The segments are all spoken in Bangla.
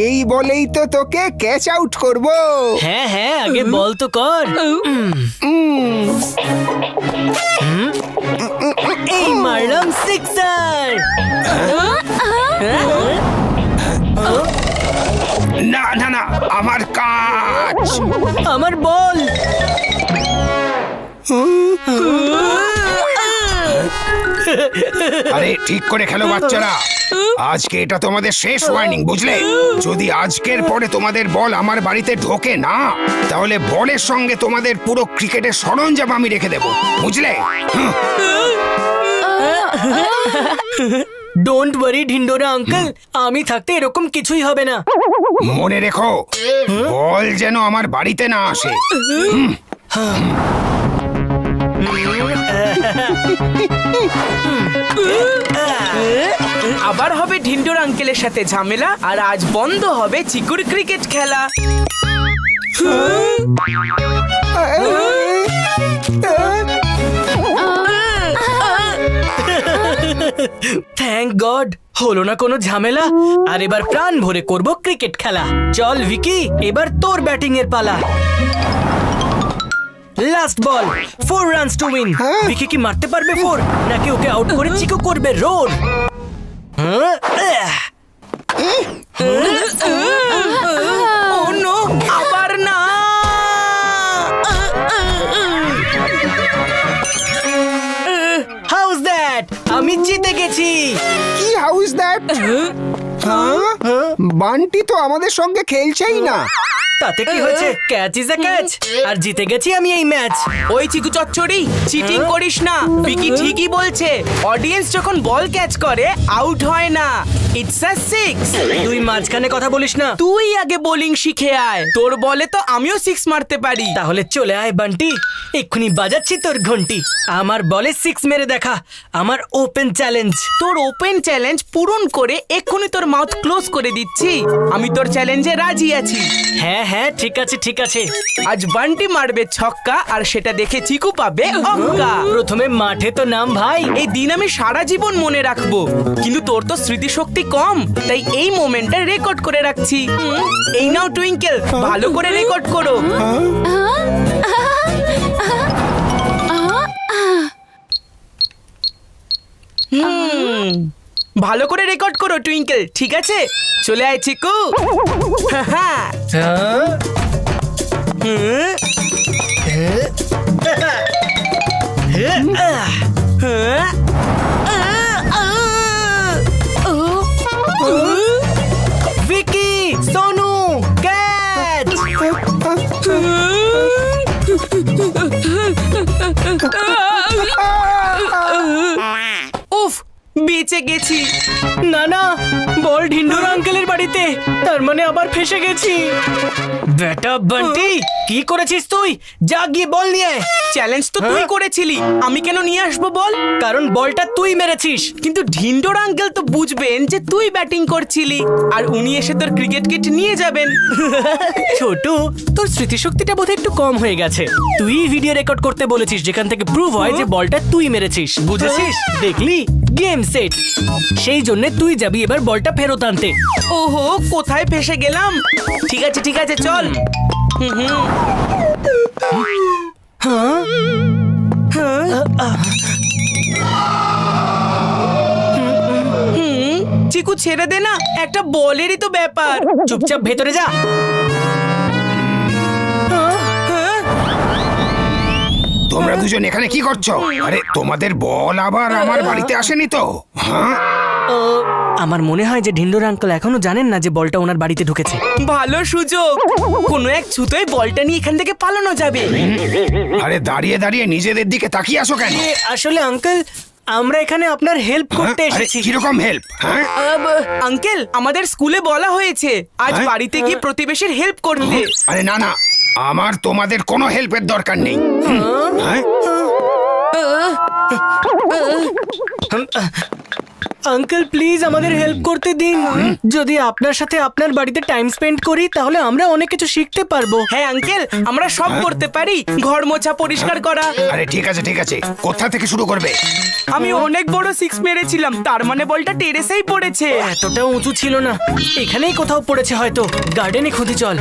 এই বলেই তো তোকে ক্যাচ আউট করব। হ্যাঁ হ্যাঁ, আগে বল তো কর। এই মারলাম সিক্সার। না না না, আমার কাজ। আমার বল। আরে ঠিক করে খেলো বাচ্চারা, আজকে এটা তোমাদের শেষ ওয়ার্নিং, বুঝলে? যদি আজকের পরে তোমাদের বল আমার বাড়িতে ঢোকে না, তাহলে বলের সঙ্গে তোমাদের পুরো ক্রিকেটের সরঞ্জাম আমি রেখে দেব, বুঝলে? ডোন্ট ওয়ারি ঢিন্ডোরা আঙ্কেল, আমি থাকতে এরকম কিছুই হবে না। মনে রেখো, বল যেন আমার বাড়িতে না আসে। আবার হবে ঢিন্ডোর আঙ্কেলের সাথে ঝামেলা, আর আজ বন্ধ হবে চিকুর ক্রিকেট খেলা। থ্যাংক গড, হলো না কোনো ঝামেলা। আর এবার প্রাণ ভরে করব ক্রিকেট খেলা। চল ভিকি, এবার তোর ব্যাটিং এর পালা। Last ball, 4 runs to win. Vicky কি মারতে পারবে 4, নাকি ওকে আউট করে চিকু করবে রোড? ও নো, আবার না। হাউস দ্যাট, আমি জিতে গেছি। কি হাউস দ্যাট? বান্টি তো আমাদের সঙ্গে খেলছেই না। তাতে কি হয়েছে, ক্যাচ ইজ এ ক্যাচ, আর জিতে গেছি আমি এই ম্যাচ। ওই চিকু চচ্চড়ি, চিটিং করিস না। বিকি ঠিকই বলছে, অডিয়েন্স যখন বল ক্যাচ করে আউট হয় না, ইটস আ 6। তুই মাঝখানে কথা বলিস না। তুই আগে বোলিং শিখে আয়, তোর বলে তো আমিও 6 মারতে পারি। তাহলে চলে আয় বান্টি, এক্ষুনি বাজাচ্ছি তোর ঘন্টি। আমার বলে 6 মেরে দেখা, আমার ওপেন চ্যালেঞ্জ। তোর ওপেন চ্যালেঞ্জ পূরণ করে এক্ষুনি তোর মাউথ ক্লোজ করে দিচ্ছি। আমি তোর চ্যালেঞ্জে রাজি আছি। হ্যাঁ হ্যাঁ, ঠিক আছে ঠিক আছে। আজ বান্টি মারবে ছক্কা, আর সেটা দেখে চিকু পাবে অক্কা। প্রথমে মাঠে তো নাম ভাই। এই দিন আমি সারা জীবন মনে রাখবো, কিন্তু তোর তো স্মৃতিশক্তি কম, তাই এই মোমেন্টটা রেকর্ড করে রাখছি। এই নাও টুইঙ্কেল, ভালো করে রেকর্ড করো। ভালো করে রেকর্ড করো টুইঙ্কেল, ঠিক আছে? চলে আয় চিকু। ভিকি, সোনু, ক্যাচ। উফ, বেঁচে গেছি। না না, বল ঢিন্ডুর আঙ্কেলের বাড়িতে, তার মানে আবার ফেসে গেছি। বেটা বান্টি, কি করেছিস তুই? যা গিয়ে বল নিয়ে আয়। চ্যালেঞ্জ তো তুই করেছিলি, আমি কেন নিয়ে আসবো বল? কারণ বলটা তুই মেরেছিস। কিন্তু ঢিন্ডোর আঙ্কেল তো বুঝবেন যে তুই ব্যাটিং করছিলি, আর উনি এসে তোর ক্রিকেট কিট নিয়ে যাবেন। ছোট, তোর স্মৃতিশক্তিটা বোধহয় একটু কম হয়ে গেছে। তুই ভিডিও রেকর্ড করতে বলেছিস, যেখান থেকে প্রুভ হয় যে বলটা তুই মেরেছিস, বুঝেছিস? দেখলি, গেম সেট। সেই জন্য তুই যাবি এবার বলটা ফেরত আনতে। ওহো, কোথায় ফেসে গেলাম? ঠিক আছে ঠিক আছে, চল। চিকু ছেড়ে দে না, একটা বলেরই তো ব্যাপার। চুপচাপ ভেতরে যা। তোমরা দুজন এখানে কি করছো? আরে তোমাদের বল আবার আমার বাড়িতে আসেনি তো? হ্যাঁ, আমার মনে হয় যে ঢিন্ডোর আঙ্কেল এখনো জানেন না যে বলটা ওনার বাড়িতে ঢুকেছে। ভালো সুযোগ, কোনো এক ছুতোয় বলটা নিয়ে এখান থেকে পালানো যাবে। আরে দাঁড়িয়ে দাঁড়িয়ে নিজেদের দিকে তাকিয়ে আসো কেন? আসলে আঙ্কেল, আমরা এখানে আপনার হেল্প করতে এসেছি। কিরকম হেল্প? হ্যাঁ, আঙ্কেল, আমাদের স্কুলে বলা হয়েছে আজ বাড়িতে গিয়ে প্রতিবেশীর হেল্প করতে। আরে না না, আমার তোমাদের কোনো হেল্পের দরকার নেই। হ্যাঁ, আঙ্কেল প্লিজ আমাদের হেল্প করতে দিন। যদি আপনার সাথে আপনার বাড়িতে টাইম স্পেন্ড করি তাহলে আমরা অনেক কিছু শিখতে পারবো। হ্যাঁ আঙ্কেল, আমরা সব করতে পারি, ঘর মোছা, পরিষ্কার করা। আরে ঠিক আছে ঠিক আছে, কোথা থেকে শুরু করবে? আমি অনেক বড় সিক্স মেরেছিলাম, তার মানে বলটা টেরেসেই পড়েছে। এতটা উঁচু ছিল না, এখানেই কোথাও পড়েছে হয়তো। গার্ডেনে খুঁজে চল।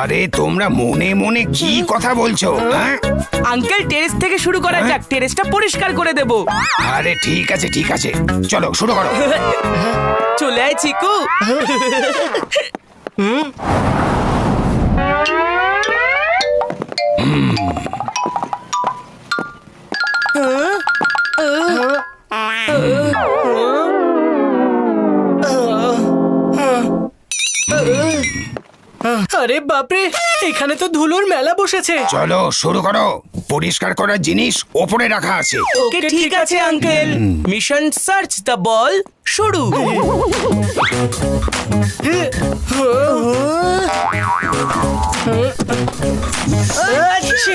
আরে তোমরা মনে মনে কি কথা বলছো? হ্যাঁ আঙ্কেল টেরেস থেকে শুরু করা যাক, টেরেসটা পরিষ্কার করে দেবো। আরে ঠিক আছে ঠিক আছে, চলো শুরু করো। চলে আয় চিকু। আরে বাপরে, এখানে তো ধুলোর মেলা বসেছে। চলো শুরু করো, পরিষ্কার করার জিনিস ওপরে রাখা আছে। ওকে ঠিক আছে uncle. Mission search the ball শুরু। আচ্ছি।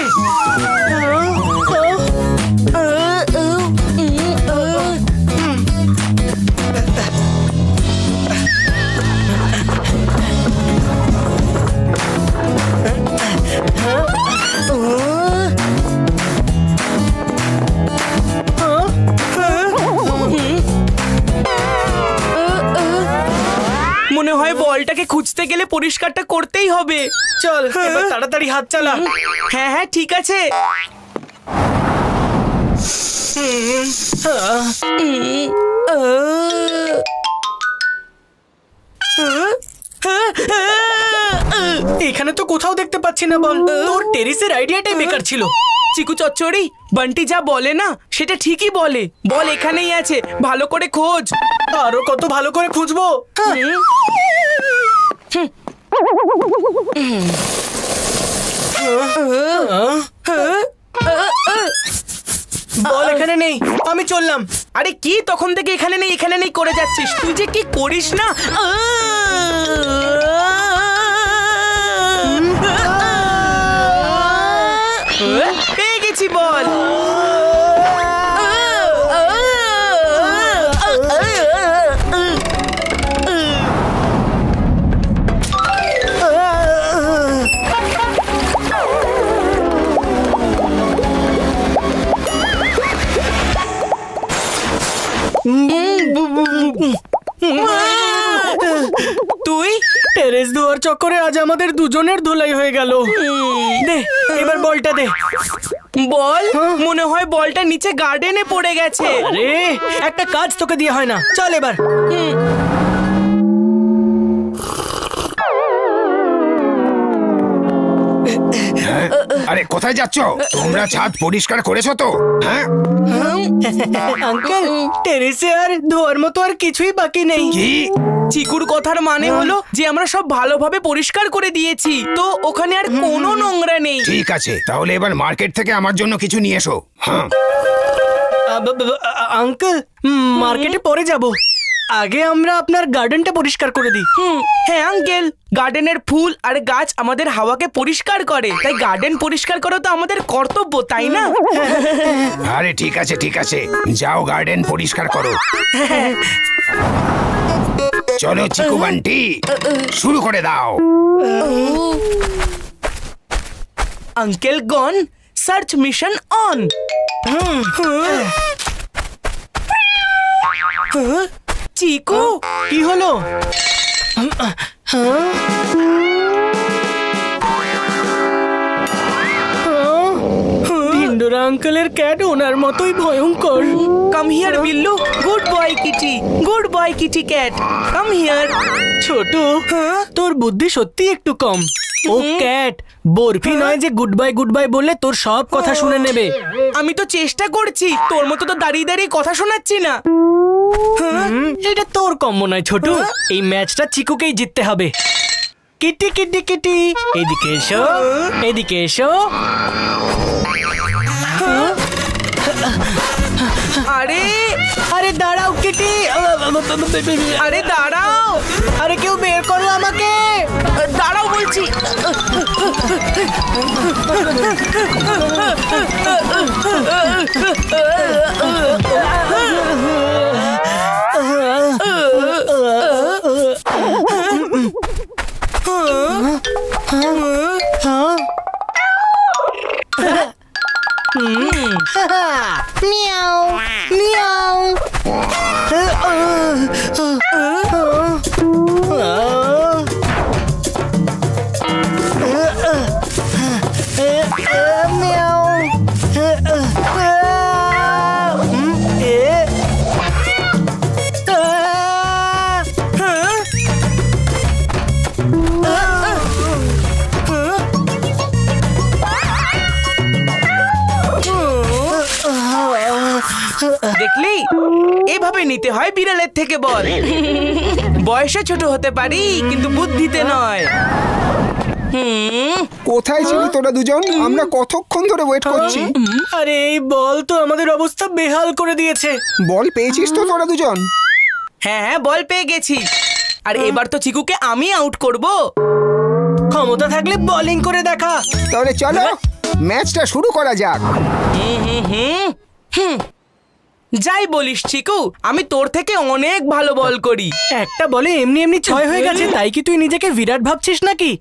মনে হয় বলটাকে খুঁজতে গেলে পরিষ্কারটা করতেই হবে। চল এবার তাড়াতাড়ি হাত চালা। হ্যাঁ হ্যাঁ ঠিক আছে। এখানে তো কোথাও দেখতে পাচ্ছি না বল। তোর টেরিসের আইডিয়াটাই বেকার ছিল। চিকু চচ্চড়ি, বান্টি যা বলে না সেটা ঠিকই বলে। বল এখানেই আছে, ভালো করে খোঁজ। আরো কত ভালো করে খুঁজবো। বল এখানে নেই, আমি চললাম। আরে কি তখন থেকে এখানে নেই এখানে নেই করে যাচ্ছিস? তুই যে কি করিস না। পেয়ে গেছি বল। তুই টেরেস ধোয়ার চক্করে আজ আমাদের দুজনের ধুলাই হয়ে গেল। দে এবার বলটা দে। বল, মনে হয় বলটা নিচে গার্ডেনে পড়ে গেছে। আরে একটা কাজ তোকে দিয়ে হয় না, চল এবার। আরে কোথায় যাচ্ছ? তোমরা ছাদ পরিষ্কার করেছো তো? হ্যাঁ আঙ্কেল টেরেসে আর ধোয়ার মতো আর কিছুই বাকি নেই। কি? চিকুর কথার মানে হলো যে আমরা সব ভালোভাবে পরিষ্কার করে দিয়েছি, তো ওখানে আর কোনো নোংরা নেই। ঠিক আছে, তাহলে এবার মার্কেট থেকে আমার জন্য কিছু নিয়ে এসো। হ্যাঁ আঙ্কেল মার্কেটে পরে যাব, আগে আমরা আপনার গার্ডেনটা পরিষ্কার করে দিই। হ্যাঁ আঙ্কেল, গার্ডেনের ফুল আর গাছ আমাদের হাওয়াকে পরিষ্কার করে, তাই গার্ডেন পরিষ্কার করা তো আমাদের কর্তব্য, তাই না? আরে ঠিক আছে ঠিক আছে, যাও গার্ডেন পরিষ্কার করো। চলো চিকু বান্টি, শুরু করে দাও। Uncle gone, search mission on. Chiku কি হলো? ভিন্ডোরা আঙ্কেলের ক্যাট ওনার মতোই ভয়ঙ্কর। Come here Billu, good boy kitty, good boy kitty cat, come here. ছোট, তোর বুদ্ধি সত্যি একটু কম। ও ক্যাট, বরফি নয় যে গুড বাই বললে তোর সব কথা শুনে নেবে। আমি তো চেষ্টা করছি, তোর মতো তো দাঁড়িয়ে দাঁড়িয়ে কথা শোনাচ্ছি না। এটা তোর কম্ম নয় ছোট, এই ম্যাচটা চিকুকেই জিততে হবে। কিটি কিটি কিটি, এদিকে এসো, এদিকে এসো। আরে আরে দাঁড়াও কিটি, আরে দাঁড়াও, আরে কেউ বের করো আমাকে। দাঁড়াও বলছি। মিয়াও মিয়াও দেখলি এভাবে নিতে হয় বিড়ালের থেকে বল। বয়সে ছোট হতে পারি কিন্তু বুদ্ধিতে নয়। কোথায় ছিলি তোরা দুজন? আমরা কতক্ষণ ধরে ওয়েট করছি। আরে এই বল তো আমাদের অবস্থা বেহাল করে দিয়েছে। বল পেয়েছিস তো তোরা দুজন? হ্যাঁ হ্যাঁ, বল পেয়ে গেছি। আর এবার তো চিকুকে আমি আউট করব। ক্ষমতা থাকলে বোলিং করে দেখা। তাহলে চলো ম্যাচটা শুরু করা যাক। যাই বলিস চিকু, আমি তোর থেকে অনেক ভালো বল করি। একটা বলে এমনি এমনি 6 হয়ে গেছে, তাই কি তুই নিজেকে বিরাট ভাবছিস নাকি?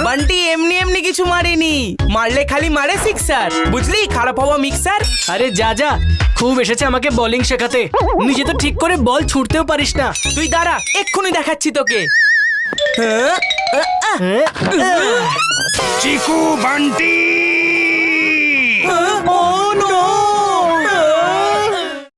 বান্টি এমনি এমনি কিছু মারিনি, মারলে খালি মারে সিক্সার, বুঝলি? খারাপ হওয়া মিক্সার। আরে যা যা, খুব এসেছে আমাকে বোলিং শেখাতে, নিজে তো ঠিক করে বল ছুটতেও পারিস না। তুই দাঁড়া, এক্ষুনি দেখাচ্ছি তোকে। চিকু, বান্টি